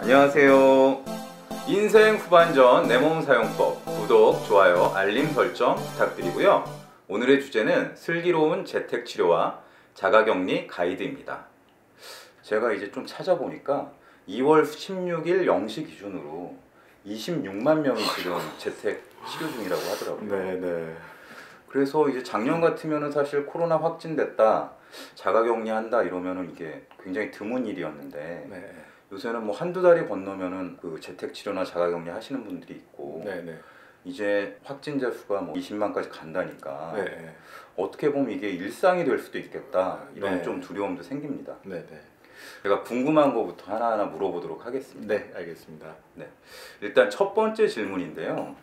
안녕하세요. 인생 후반전 내 몸 사용법 구독, 좋아요, 알림 설정 부탁드리고요. 오늘의 주제는 슬기로운 재택치료와 자가격리 가이드입니다. 제가 이제 좀 찾아보니까 2월 16일 0시 기준으로 26만 명이 지금 재택 치료 중이라고 하더라고요. 네네. 그래서 이제 작년 같으면은 사실 코로나 확진됐다, 자가격리한다 이러면은 이게 굉장히 드문 일이었는데 네. 요새는 뭐 한두 달이 건너면은 그 재택치료나 자가격리 하시는 분들이 있고 네네. 이제 확진자 수가 뭐 20만까지 간다니까 네. 어떻게 보면 이게 일상이 될 수도 있겠다 이런 네. 좀 두려움도 생깁니다. 네네. 제가 궁금한 거부터 하나하나 물어보도록 하겠습니다. 네, 알겠습니다. 네. 일단 첫 번째 질문인데요.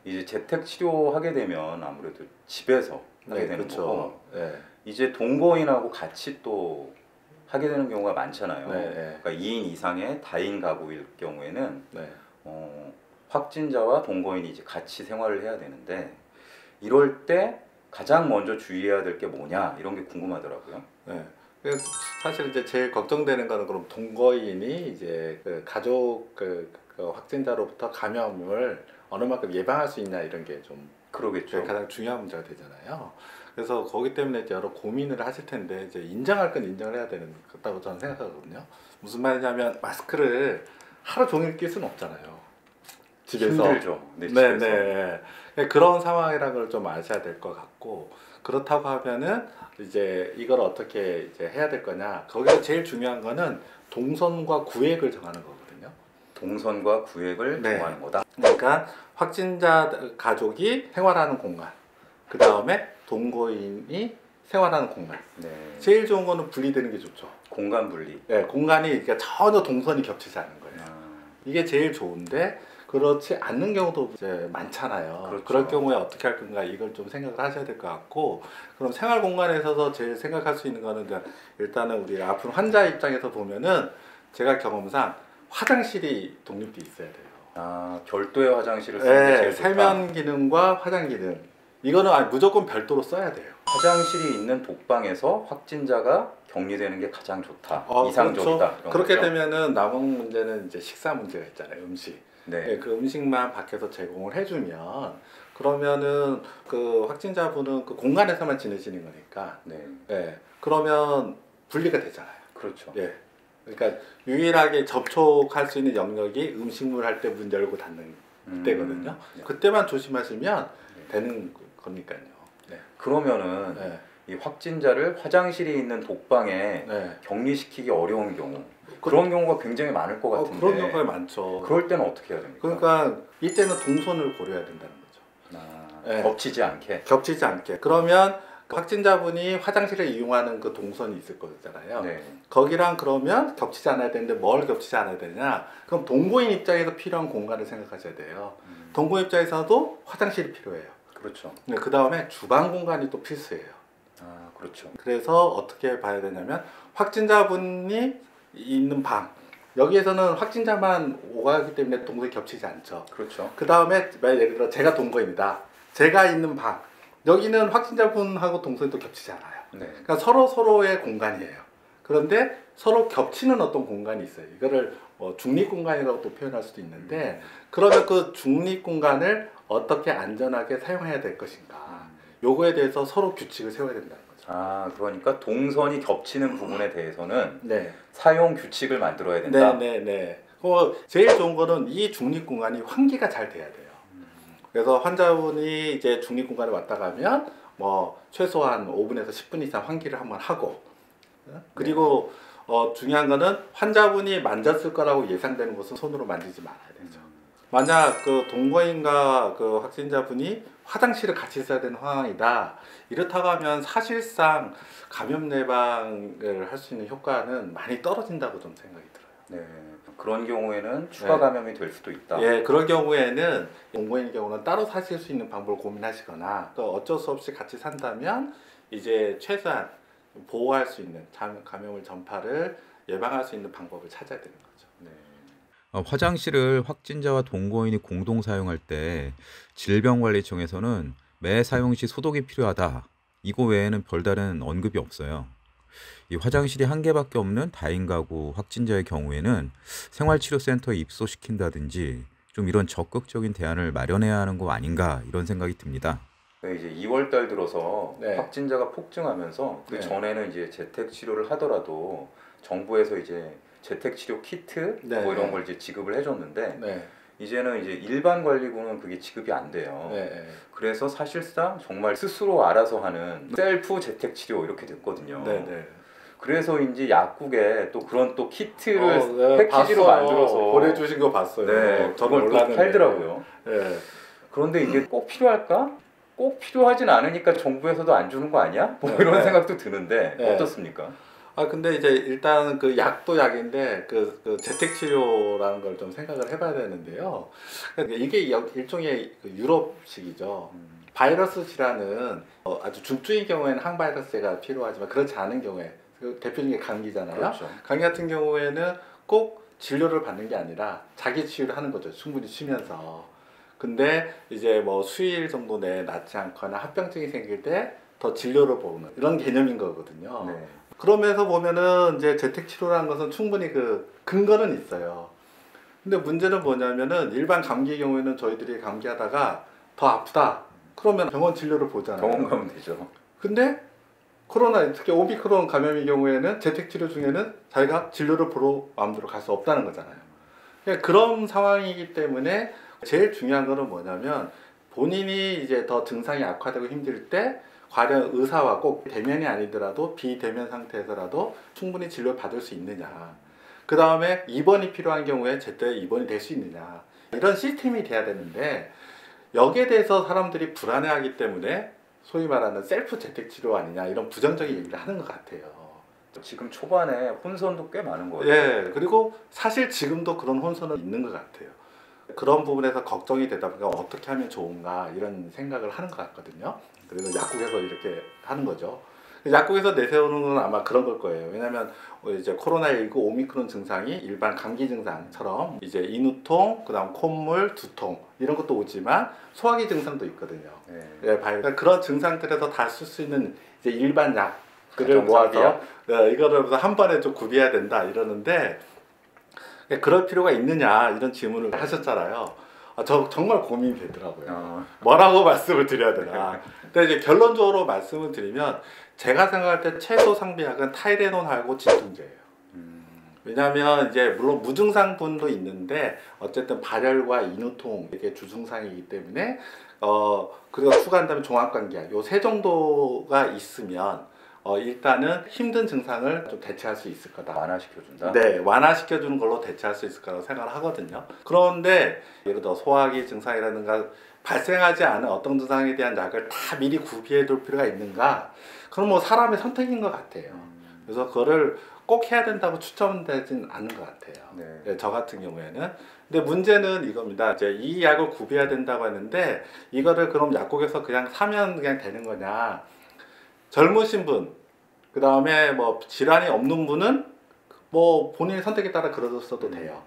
이제 재택치료 하게 되면 아무래도 집에서 하게 되는 그렇죠. 거고 네. 이제 동거인하고 같이 또 하게 되는 경우가 많잖아요. 네. 그러니까 2인 이상의 다인 가구일 경우에는 네. 확진자와 동거인이 이제 같이 생활을 해야 되는데 이럴 때 가장 먼저 주의해야 될 게 뭐냐 이런 게 궁금하더라고요. 네. 그래서 사실 이제 제일 걱정되는 거는 그럼 동거인이 이제 그 가족 그 확진자로부터 감염을 어느 만큼 예방할 수 있냐 이런 게 좀 그러겠죠. 가장 중요한 문제가 되잖아요. 그래서 거기 때문에 이제 여러 고민을 하실 텐데 이제 인정할 건 인정을 해야 되는 거다고 저는 생각하거든요. 무슨 말이냐면 마스크를 하루 종일 낄 수는 없잖아요. 집에서. 힘들죠. 네, 집에서. 네. 그런 상황이라는 걸 좀 아셔야 될 것 같고, 그렇다고 하면은 이제 이걸 어떻게 이제 해야 될 거냐. 거기서 제일 중요한 거는 동선과 구획을 정하는 거거든요. 동선과 구획을 네. 정하는 거다. 그러니까 확진자 가족이 생활하는 공간, 그 다음에 동거인이 생활하는 공간. 네. 제일 좋은 거는 분리되는 게 좋죠. 공간 분리. 네, 공간이 그러니까 전혀 동선이 겹치지 않는 거예요. 이게 제일 좋은데 그렇지 않는 경우도 이제 많잖아요. 그렇죠. 그럴 경우에 어떻게 할 건가 이걸 좀 생각을 하셔야 될 것 같고, 그럼 생활 공간에 있어서 제일 생각할 수 있는 거는 일단은 우리 아픈 환자 입장에서 보면은 제가 경험상 화장실이 독립돼 있어야 돼요. 별도의 화장실을 쓰는 게 제일 좋다. 세면 기능과 화장 기능 이거는 무조건 별도로 써야 돼요. 화장실이 있는 독방에서 확진자가 격리되는 게 가장 좋다. 이상적이다. 그렇죠. 그렇게 되면은 남은 문제는 이제 식사 문제가 있잖아요. 음식. 네. 그 음식만 밖에서 제공을 해주면 그러면은 그 확진자분은 그 공간에서만 지내시는 거니까. 네. 그러면 분리가 되잖아요. 그렇죠. 예. 그러니까 유일하게 접촉할 수 있는 영역이 음식물 할 때 문 열고 닫는 때거든요. 네. 그때만 조심하시면 되는 거니까요. 네. 그러면은 이 확진자를 화장실이 있는 독방에 격리시키기 어려운 경우 그런 경우가 굉장히 많을 것 같은데 그런 경우가 많죠. 그럴 때는 어떻게 해야 됩니까? 그러니까 이때는 동선을 고려해야 된다는 거죠. 겹치지 않게. 겹치지 않게. 그러면 확진자분이 화장실을 이용하는 그 동선이 있을 거잖아요. 네. 거기랑 그러면 겹치지 않아야 되는데 뭘 겹치지 않아야 되냐? 그럼 동거인 입장에서 필요한 공간을 생각하셔야 돼요. 동거인 입장에서도 화장실이 필요해요. 그렇죠. 네, 그 다음에 주방 공간이 또 필수예요. 그렇죠. 그래서 어떻게 봐야 되냐면 확진자분이 있는 방 여기에서는 확진자만 오가기 때문에 동선이 겹치지 않죠. 그렇죠. 그 다음에 예를 들어 제가 동거인이다. 제가 있는 방 여기는 확진자분하고 동선이 또 겹치지 않아요. 네. 그러니까 서로의 공간이에요. 그런데 서로 겹치는 어떤 공간이 있어요. 이거를 중립 공간이라고 또 표현할 수도 있는데 그러면 그 중립 공간을 어떻게 안전하게 사용해야 될 것인가 요거에 대해서 서로 규칙을 세워야 된다는 거죠. 그러니까 동선이 겹치는 부분에 대해서는 사용 규칙을 만들어야 된다. 제일 좋은 거는 이 중립 공간이 환기가 잘 돼야 돼요. 그래서 환자분이 이제 중립 공간에 왔다 가면 뭐 최소한 5분에서 10분 이상 환기를 한번 하고, 그리고 중요한 거는 환자분이 만졌을 거라고 예상되는 곳은 손으로 만지지 말아야 되죠. 만약 그 동거인과 그 확진자분이 화장실을 같이 써야 되는 상황이다. 이렇다고 하면 사실상 감염 예방을 할 수 있는 효과는 많이 떨어진다고 좀 생각이 들어요. 네. 그런 경우에는 추가 감염이 될 수도 있다. 그런 경우에는 동거인의 경우는 따로 사실 수 있는 방법을 고민하시거나 또 어쩔 수 없이 같이 산다면 이제 최소한 보호할 수 있는 감염을 전파를 예방할 수 있는 방법을 찾아야 되는 거죠. 화장실을 확진자와 동거인이 공동 사용할 때 질병관리청에서는 매 사용 시 소독이 필요하다. 이거 외에는 별다른 언급이 없어요. 이 화장실이 한 개밖에 없는 다인 가구 확진자의 경우에는 생활치료센터에 입소시킨다든지 좀 이런 적극적인 대안을 마련해야 하는 거 아닌가 이런 생각이 듭니다. 네, 이제 2월 달 들어서 네. 확진자가 폭증하면서 그 네. 전에는 이제 재택 치료를 하더라도 정부에서 이제 재택 치료 키트 네. 뭐 이런 걸 이제 지급을 해줬는데 네. 이제는 이제 일반 관리고는 그게 지급이 안 돼요. 네. 그래서 사실상 정말 스스로 알아서 하는 셀프 재택 치료 이렇게 됐거든요. 네. 네. 그래서인지 약국에 또 그런 또 키트를 네, 패키지로 봤어요. 만들어서 보내주신 거 봤어요. 네, 저는 그걸 또 몰랐는데. 팔더라고요. 네. 그런데 이게 꼭 필요할까? 꼭 필요하진 않으니까 정부에서도 안 주는 거 아니야? 뭐 이런 네. 생각도 드는데 네. 어떻습니까? 근데 이제 일단 그 약도 약인데 그 재택 치료라는 걸 좀 생각을 해봐야 되는데요. 그러니까 이게 일종의 그 유럽식이죠. 바이러스 질환은 아주 중증인 경우에는 항바이러스제가 필요하지만 그렇지 않은 경우에 그 대표적인 게 감기잖아요. 그렇죠. 감기 같은 경우에는 꼭 진료를 받는 게 아니라 자기 치유를 하는 거죠. 충분히 쉬면서. 근데 이제 뭐 수일 정도 내에 낫지 않거나 합병증이 생길 때 더 진료를 보는 이런 개념인 거거든요. 네. 그러면서 보면은 이제 재택 치료라는 것은 충분히 그 근거는 있어요. 근데 문제는 뭐냐면은 일반 감기 경우에는 저희들이 감기하다가 더 아프다. 그러면 병원 진료를 보잖아요. 병원 가면 되죠. 근데 코로나 특히 오미크론 감염의 경우에는 재택 치료 중에는 자기가 진료를 보러 마음대로 갈 수 없다는 거잖아요. 그러니까 그런 상황이기 때문에 제일 중요한 거는 뭐냐면 본인이 이제 더 증상이 악화되고 힘들 때 과연 의사와 꼭 대면이 아니더라도 비대면 상태에서라도 충분히 진료를 받을 수 있느냐. 그 다음에 입원이 필요한 경우에 제때 입원이 될 수 있느냐. 이런 시스템이 돼야 되는데 여기에 대해서 사람들이 불안해하기 때문에 소위 말하는 셀프 재택 치료 아니냐 이런 부정적인 얘기를 하는 것 같아요. 지금 초반에 혼선도 꽤 많은 거예요. 예, 그리고 사실 지금도 그런 혼선은 있는 것 같아요. 그런 부분에서 걱정이 되다 보니까 어떻게 하면 좋은가 이런 생각을 하는 것 같거든요. 그래서 약국에서 이렇게 하는 거죠. 약국에서 내세우는 건 아마 그런 걸 거예요. 왜냐하면 이제 코로나19 오미크론 증상이 일반 감기 증상처럼 이제 인후통, 그다음 콧물, 두통 이런 것도 오지만 소화기 증상도 있거든요. 네. 예, 그러니까 그런 증상들에서 다 쓸 수 있는 이제 일반 약들을 가정상비약? 모아서 이거를 한 번에 좀 구비해야 된다 이러는데 그럴 필요가 있느냐 이런 질문을 하셨잖아요. 저 정말 고민이 되더라고요. 뭐라고 말씀을 드려야 되나. 근데 이제 결론적으로 말씀을 드리면 제가 생각할 때 최소 상비약은 타이레놀하고 진통제예요. 왜냐하면 이제 물론 무증상 분도 있는데 어쨌든 발열과 인후통 이게 주증상이기 때문에 그리고 추가한다면 종합감기약 요 세 정도가 있으면 일단은 힘든 증상을 좀 대체할 수 있을 거다. 완화시켜준다? 네, 완화시켜주는 걸로 대체할 수 있을 거라고 생각을 하거든요. 그런데 예를 들어 소화기 증상이라든가 발생하지 않은 어떤 증상에 대한 약을 다 미리 구비해 둘 필요가 있는가? 그건 뭐 사람의 선택인 것 같아요. 그래서 그거를 꼭 해야 된다고 추천되진 않는 것 같아요. 네. 저 같은 경우에는. 근데 문제는 이겁니다. 이제 이 약을 구비해야 된다고 하는데 이거를 그럼 약국에서 그냥 사면 그냥 되는 거냐? 젊으신 분, 그 다음에 뭐 질환이 없는 분은 뭐 본인의 선택에 따라 그러셔도 돼요.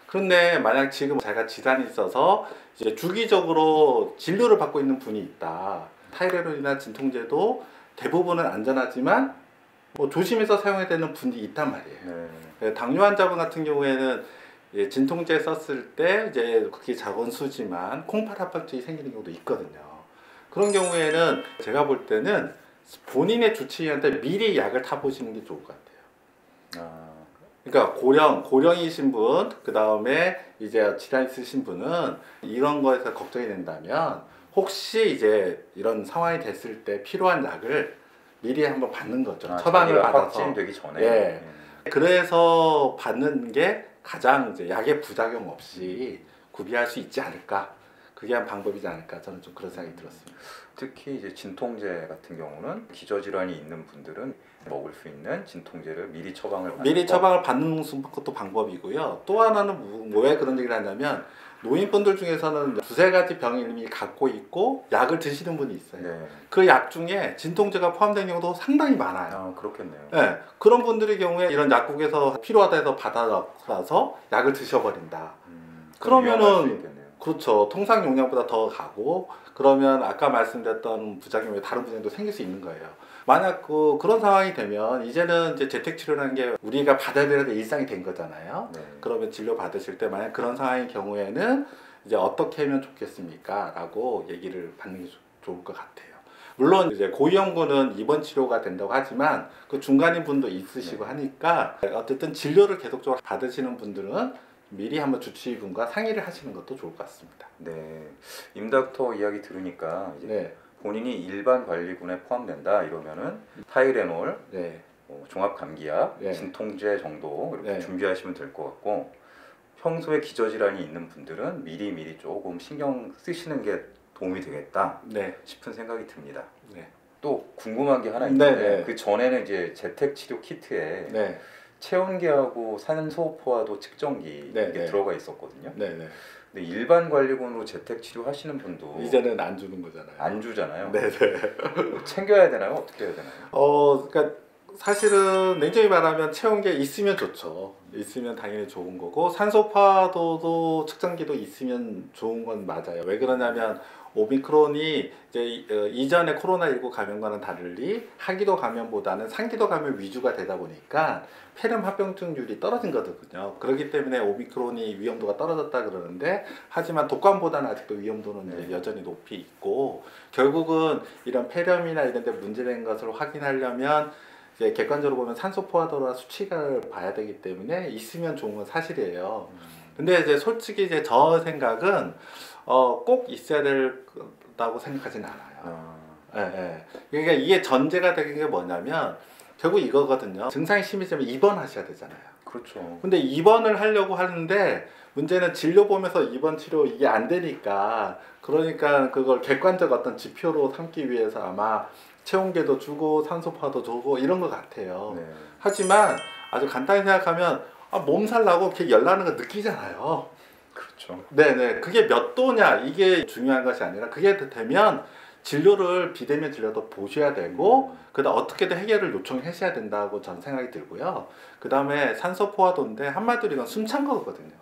그런데 만약 지금 자기가 질환이 있어서 이제 주기적으로 진료를 받고 있는 분이 있다. 타이레놀이나 진통제도 대부분은 안전하지만 뭐 조심해서 사용해야 되는 분이 있단 말이에요. 네. 당뇨 환자분 같은 경우에는 진통제 썼을 때 이제 그게 작은 수지만 콩팥 합병증이 생기는 경우도 있거든요. 그런 경우에는 제가 볼 때는 본인의 주치의한테 미리 약을 타보시는 게 좋을 것 같아요. 그러니까 고령이신 분, 그 다음에 이제 질환 있으신 분은 이런 거에서 걱정이 된다면 혹시 이제 이런 상황이 됐을 때 필요한 약을 미리 한번 받는 거죠. 처방을 받아서. 확진되기 전에. 예. 그래서 받는 게 가장 이제 약의 부작용 없이 구비할 수 있지 않을까. 그게 한 방법이지 않을까. 저는 좀 그런 생각이 들었습니다. 특히 이제 진통제 같은 경우는 기저질환이 있는 분들은 먹을 수 있는 진통제를 미리 처방을 받는 것도 방법이고요. 또 하나는 왜 그런 얘기를 하냐면 노인분들 중에서는 두세 가지 병을 이미 갖고 있고 약을 드시는 분이 있어요. 네. 그 약 중에 진통제가 포함된 경우도 상당히 많아요. 그렇겠네요. 네, 그런 분들의 경우에 이런 약국에서 필요하다 해서 받아서 약을 드셔버린다. 그러면은 그렇죠. 통상 용량보다 더 가고 그러면 아까 말씀드렸던 부작용이 다른 부작용도 생길 수 있는 거예요. 만약 그런 상황이 되면 이제는 이제 재택치료라는 게 우리가 받아야 되는 일상이 된 거잖아요. 네. 그러면 진료 받으실 때 만약 그런 상황의 경우에는 이제 어떻게 하면 좋겠습니까? 라고 얘기를 받는 게 좋을 것 같아요. 물론 이제 고위험군은 입원 치료가 된다고 하지만 그 중간인 분도 있으시고 네. 하니까 어쨌든 진료를 계속적으로 받으시는 분들은 미리 한번 주치의분과 상의를 하시는 것도 좋을 것 같습니다. 네. 임닥터 이야기 들으니까 이제 네, 본인이 일반 관리군에 포함된다 이러면은 타이레놀, 네, 종합감기약, 네. 진통제 정도 이렇게 네. 준비하시면 될 것 같고 평소에 기저질환이 있는 분들은 미리 조금 신경 쓰시는 게 도움이 되겠다 네, 싶은 생각이 듭니다. 네, 또 궁금한 게 하나 네, 있는데 네. 그 전에는 이제 재택치료 키트에 네, 체온계하고 산소포화도 측정기 네, 이게 네. 들어가 있었거든요. 네, 네. 근데 일반 관리군으로 재택치료 하시는 분도 이제는 안 주는 거잖아요. 안 주잖아요. 네, 네. 뭐 챙겨야 되나요? 어떻게 해야 되나요? 그러니까 사실은 냉정히 말하면 체온계 있으면 좋죠. 있으면 당연히 좋은 거고 산소파도도 측정기도 있으면 좋은 건 맞아요. 왜 그러냐면 오미크론이 이제 이전의 코로나19 감염과는 달리 하기도 감염보다는 상기도 감염 위주가 되다 보니까 폐렴 합병증률이 떨어진 거거든요. 그렇기 때문에 오미크론이 위험도가 떨어졌다 그러는데 하지만 독감보다는 아직도 위험도는 이제 여전히 높이 있고 결국은 이런 폐렴이나 이런 데 문제된 것을 확인하려면 이제 객관적으로 보면 산소 포화도나 수치를 봐야 되기 때문에 있으면 좋은 건 사실이에요. 근데 이제 솔직히 이제 저 생각은 꼭 있어야 된다고 생각하진 않아요. 예, 예. 그러니까 이게 전제가 되는 게 뭐냐면 결국 이거거든요. 증상이 심해지면 입원하셔야 되잖아요. 그렇죠. 근데 입원을 하려고 하는데 문제는 진료 보면서 입원 치료 이게 안 되니까 그러니까 그걸 객관적 어떤 지표로 삼기 위해서 아마 체온계도 주고 산소파도 주고 이런 것 같아요. 네. 하지만 아주 간단히 생각하면 몸살 나고 이렇게 열나는 거 느끼잖아요. 그렇죠. 네네. 그게 몇 도냐 이게 중요한 것이 아니라 그게 되면 진료를 비대면 진료도 보셔야 되고 그다음 어떻게든 해결을 요청하셔야 된다고 저는 생각이 들고요. 그 다음에 산소 포화도인데 한마디로 이건 숨찬 거거든요.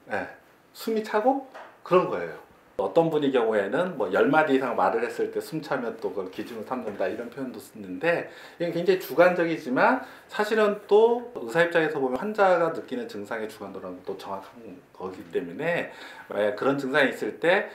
네. 숨이 차고 그런 거예요. 어떤 분의 경우에는 뭐 10마디 이상 말을 했을 때 숨차면 또 그걸 기준으로 삼는다 이런 표현도 쓰는데 이게 굉장히 주관적이지만 사실은 또 의사 입장에서 보면 환자가 느끼는 증상의 주관도는 또 정확한 거기 때문에 만약 그런 증상이 있을 때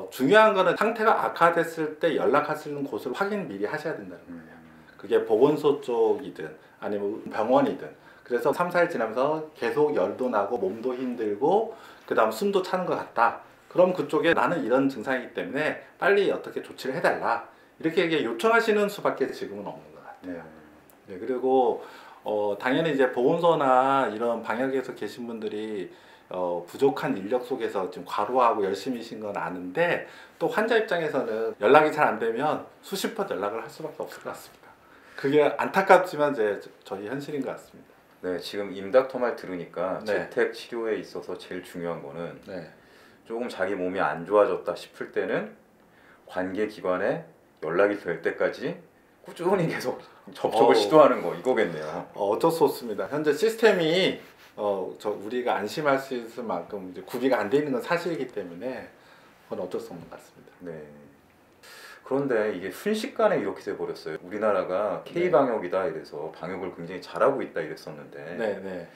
중요한 거는 상태가 악화됐을 때 연락하시는 곳을 확인 미리 하셔야 된다는 거예요. 그게 보건소 쪽이든 아니면 병원이든 그래서 3, 4일 지나면서 계속 열도 나고 몸도 힘들고 그 다음 숨도 차는 것 같다. 그럼 그쪽에 나는 이런 증상이기 때문에 빨리 어떻게 조치를 해달라. 이렇게 요청하시는 수밖에 지금은 없는 것 같아요. 네, 그리고 당연히 이제 보건소나 이런 방역에서 계신 분들이 부족한 인력 속에서 지금 과로하고 열심히신 건 아는데 또 환자 입장에서는 연락이 잘 안 되면 수십 번 연락을 할 수밖에 없을 것 같습니다. 그게 안타깝지만 이제 저희 현실인 것 같습니다. 네, 지금 임닥터 말 들으니까 네. 재택 치료에 있어서 제일 중요한 거는 네. 조금 자기 몸이 안 좋아졌다 싶을 때는 관계 기관에 연락이 될 때까지 꾸준히 계속 접촉을 시도하는 거 이거겠네요. 어쩔 수 없습니다. 현재 시스템이 우리가 안심할 수 있을 만큼 이제 구비가 안 돼 있는 건 사실이기 때문에 그건 어쩔 수 없는 것 같습니다. 네. 그런데 이게 순식간에 이렇게 돼 버렸어요. 우리나라가 K 방역이다 이래서 방역을 굉장히 잘하고 있다 이랬었는데 네, 네.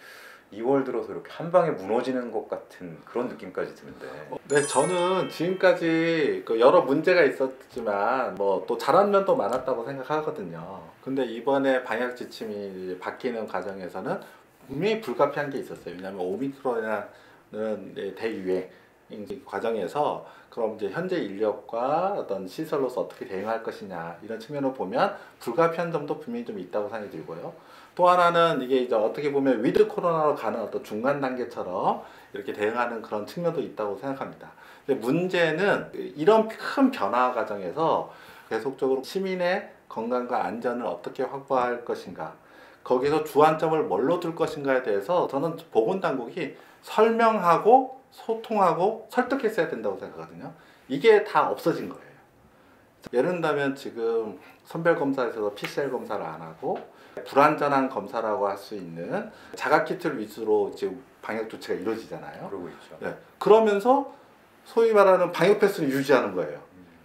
2월 들어서 이렇게 한 방에 무너지는 것 같은 그런 느낌까지 드는데. 네, 저는 지금까지 여러 문제가 있었지만 뭐 또 잘한 면도 많았다고 생각하거든요. 근데 이번에 방역 지침이 바뀌는 과정에서는 분명히 불가피한 게 있었어요. 왜냐하면 오미크론이라는 대유행 과정에서 그럼 이제 현재 인력과 어떤 시설로서 어떻게 대응할 것이냐 이런 측면으로 보면 불가피한 점도 분명히 좀 있다고 생각이 들고요. 또 하나는 이게 이제 어떻게 보면 위드 코로나로 가는 어떤 중간 단계처럼 이렇게 대응하는 그런 측면도 있다고 생각합니다. 근데 문제는 이런 큰 변화 과정에서 계속적으로 시민의 건강과 안전을 어떻게 확보할 것인가, 거기서 주안점을 뭘로 둘 것인가에 대해서 저는 보건당국이 설명하고 소통하고 설득했어야 된다고 생각하거든요. 이게 다 없어진 거예요. 예를 들면 지금 선별검사에서도 PCR 검사를 안 하고 불안전한 검사라고 할 수 있는 자가키트를 위주로 지금 방역 조치가 이루어지잖아요. 그러고 있죠. 네. 그러면서 소위 말하는 방역 패스를 유지하는 거예요.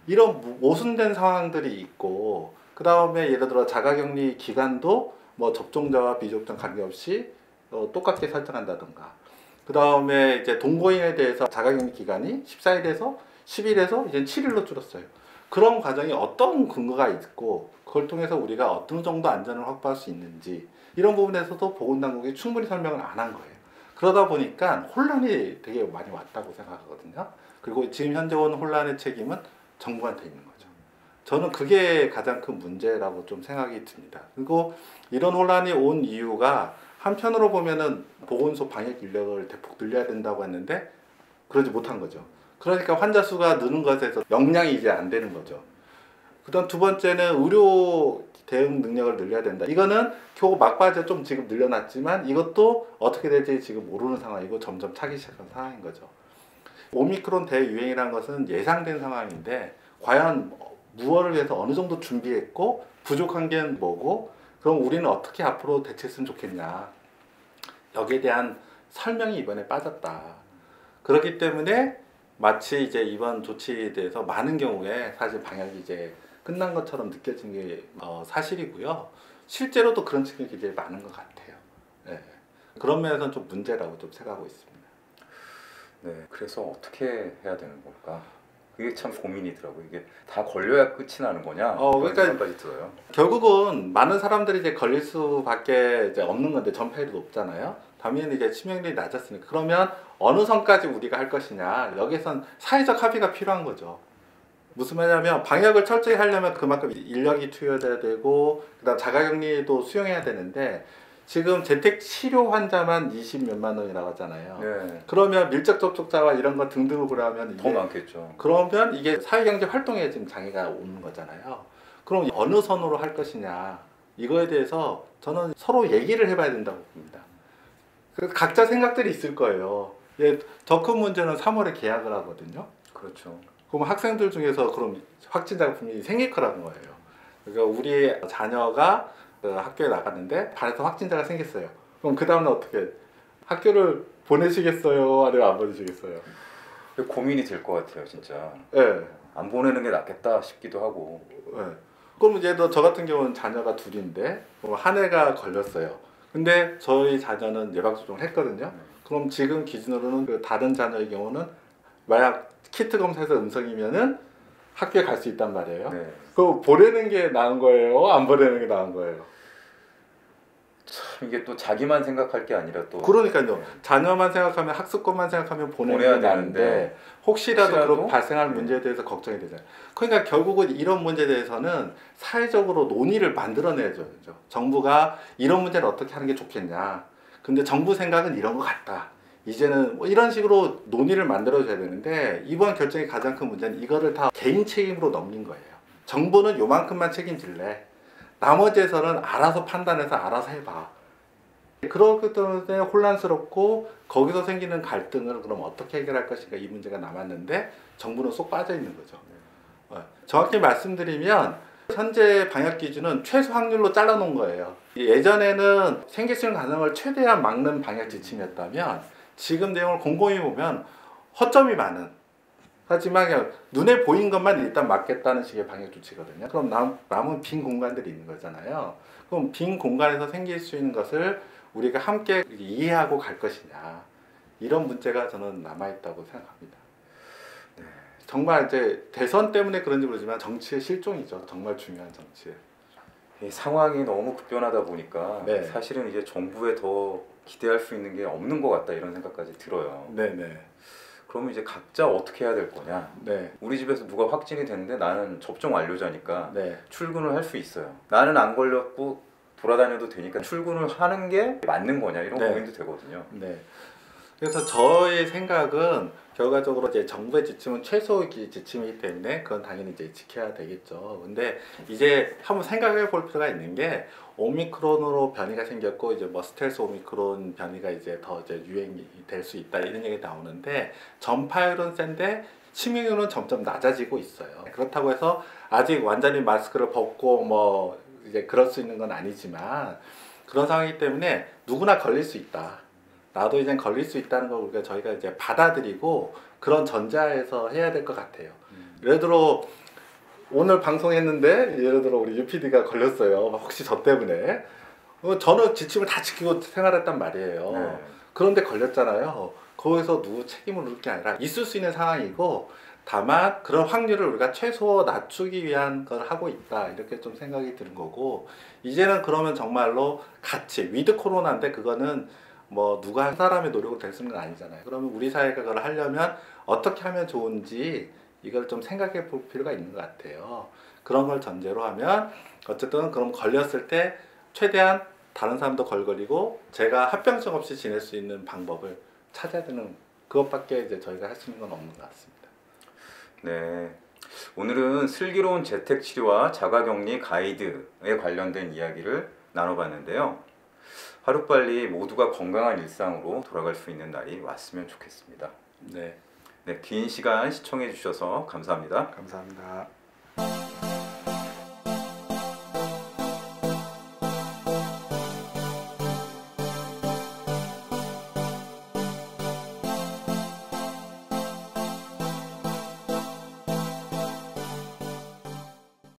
이런 모순된 상황들이 있고 그 다음에 예를 들어 자가격리 기간도 뭐 접종자와 비접종 관계없이 똑같게 설정한다든가. 그 다음에 이제 동거인에 대해서 자가격리 기간이 14일에서 10일에서 이제 7일로 줄었어요. 그런 과정이 어떤 근거가 있고 그걸 통해서 우리가 어떤 정도 안전을 확보할 수 있는지 이런 부분에서도 보건당국이 충분히 설명을 안 한 거예요. 그러다 보니까 혼란이 되게 많이 왔다고 생각하거든요. 그리고 지금 현재 온 혼란의 책임은 정부한테 있는 거죠. 저는 그게 가장 큰 문제라고 좀 생각이 듭니다. 그리고 이런 혼란이 온 이유가 한편으로 보면은 보건소 방역 인력을 대폭 늘려야 된다고 했는데 그러지 못한 거죠. 그러니까 환자 수가 느는 것에서 역량이 이제 안 되는 거죠. 그다음 두 번째는 의료 대응 능력을 늘려야 된다. 이거는 겨우 막바지에 좀 지금 늘려놨지만 이것도 어떻게 될지 지금 모르는 상황이고 점점 차기 시작한 상황인 거죠. 오미크론 대유행이라는 것은 예상된 상황인데 과연 무엇을 위해서 어느 정도 준비했고 부족한 게 뭐고 그럼 우리는 어떻게 앞으로 대처했으면 좋겠냐. 여기에 대한 설명이 이번에 빠졌다. 그렇기 때문에 마치 이제 이번 조치에 대해서 많은 경우에 사실 방역이 이제 끝난 것처럼 느껴진 게 사실이고요. 실제로도 그런 측면이 굉장히 많은 것 같아요. 네. 그런 면에서는 좀 문제라고 좀 생각하고 있습니다. 네, 그래서 어떻게 해야 되는 걸까? 그게 참 고민이더라고요. 이게 다 걸려야 끝이 나는 거냐? 그러니까 생각까지 들어요. 결국은 많은 사람들이 이제 걸릴 수밖에 이제 없는 건데 전파율이 높잖아요. 당연히 이제 치명률이 낮았으니까 그러면 어느 선까지 우리가 할 것이냐 여기선 사회적 합의가 필요한 거죠. 무슨 말이냐면 방역을 철저히 하려면 그만큼 인력이 투여돼야 되고 그다음 자가격리도 수용해야 되는데 지금 재택 치료 환자만 20몇만 명이라고 하잖아요. 네. 그러면 밀접 접촉자와 이런 거 등등을 고려하면 더 많겠죠. 그러면 이게 사회경제 활동에 지금 장애가 오는 거잖아요. 그럼 어느 선으로 할 것이냐 이거에 대해서 저는 서로 얘기를 해봐야 된다고 봅니다. 그래서 각자 생각들이 있을 거예요. 더 큰 문제는 3월에 개학을 하거든요. 그렇죠. 그럼 학생들 중에서 그럼 확진자가 분명히 생길 거라는 거예요. 그러니까 우리 자녀가 학교에 나갔는데 반에서 확진자가 생겼어요. 그럼 그 다음에 어떻게 학교를 보내시겠어요? 아니면 안 보내시겠어요? 고민이 될 것 같아요, 진짜. 네. 안 보내는 게 낫겠다 싶기도 하고. 네. 그럼 이제 저 같은 경우는 자녀가 둘인데 한 애가 걸렸어요. 근데 저희 자녀는 예방접종을 했거든요. 그럼 지금 기준으로는 그 다른 자녀의 경우는 만약 키트 검사에서 음성이면은 학교에 갈 수 있단 말이에요. 네. 그거 보내는 게 나은 거예요? 안 보내는 게 나은 거예요? 참 이게 또 자기만 생각할 게 아니라 또 그러니까요. 자녀만 생각하면 학습권만 생각하면 보내는 게 보내야 나은데 되는데 혹시라도 그런 발생할 네. 문제에 대해서 걱정이 되잖아요. 그러니까 결국은 이런 문제에 대해서는 사회적으로 논의를 만들어내야죠. 정부가 이런 문제를 어떻게 하는 게 좋겠냐. 근데 정부 생각은 이런 것 같다. 이제는 뭐 이런 식으로 논의를 만들어줘야 되는데 이번 결정의 가장 큰 문제는 이거를 다 개인 책임으로 넘긴 거예요. 정부는 요만큼만 책임질래. 나머지에서는 알아서 판단해서 알아서 해봐. 그렇기 때문에 혼란스럽고 거기서 생기는 갈등을 그럼 어떻게 해결할 것인가 이 문제가 남았는데 정부는 쏙 빠져 있는 거죠. 정확히 말씀드리면 현재 방역 기준은 최소 확률로 잘라놓은 거예요. 예전에는 생길 수 있는 가능성을 최대한 막는 방역 지침이었다면 지금 내용을 곰곰이 보면 허점이 많은 하지만 그냥 눈에 보인 것만 일단 막겠다는 식의 방역 조치거든요. 그럼 남은 빈 공간들이 있는 거잖아요. 그럼 빈 공간에서 생길 수 있는 것을 우리가 함께 이해하고 갈 것이냐 이런 문제가 저는 남아있다고 생각합니다. 정말 이제 대선 때문에 그런지 모르지만 정치의 실종이죠. 정말 중요한 정치에. 이 상황이 너무 급변하다 보니까 네. 사실은 이제 정부에 더 기대할 수 있는 게 없는 것 같다 이런 생각까지 들어요. 네네. 그러면 이제 각자 어떻게 해야 될 거냐? 네. 우리 집에서 누가 확진이 됐는데 나는 접종 완료자니까 네. 출근을 할 수 있어요. 나는 안 걸렸고 돌아다녀도 되니까 출근을 하는 게 맞는 거냐 이런 네. 고민도 되거든요. 네. 그래서 저의 생각은 결과적으로 이제 정부의 지침은 최소의 지침이기 때문에 그건 당연히 이제 지켜야 되겠죠. 근데 이제 한번 생각해 볼 필요가 있는 게 오미크론으로 변이가 생겼고 이제 뭐 스텔스 오미크론 변이가 이제 더 이제 유행이 될 수 있다 이런 얘기 나오는데 전파율은 센데 치명률은 점점 낮아지고 있어요. 그렇다고 해서 아직 완전히 마스크를 벗고 뭐 이제 그럴 수 있는 건 아니지만 그런 상황이기 때문에 누구나 걸릴 수 있다. 나도 이제 걸릴 수 있다는 걸 우리가 저희가 이제 받아들이고 그런 전자에서 해야 될 것 같아요. 예를 들어 오늘 방송했는데 예를 들어 우리 UPD가 걸렸어요. 혹시 저 때문에. 저는 지침을 다 지키고 생활했단 말이에요. 네. 그런데 걸렸잖아요. 거기서 누구 책임을 묻을 게 아니라 있을 수 있는 상황이고 다만 그런 확률을 우리가 최소 낮추기 위한 걸 하고 있다 이렇게 좀 생각이 드는 거고 이제는 그러면 정말로 같이 위드 코로나인데 그거는 뭐 누가 한 사람의 노력으로 될 수 있는 건 아니잖아요. 그러면 우리 사회가 그걸 하려면 어떻게 하면 좋은지 이걸 좀 생각해 볼 필요가 있는 것 같아요. 그런 걸 전제로 하면 어쨌든 그럼 걸렸을 때 최대한 다른 사람도 걸리고 제가 합병증 없이 지낼 수 있는 방법을 찾아야 되는 그것밖에 이제 저희가 할 수 있는 건 없는 것 같습니다. 네. 오늘은 슬기로운 재택 치료와 자가격리 가이드에 관련된 이야기를 나눠봤는데요. 하루빨리 모두가 건강한 일상으로 돌아갈 수 있는 날이 왔으면 좋겠습니다. 네, 네, 긴 시간 시청해 주셔서 감사합니다. 감사합니다.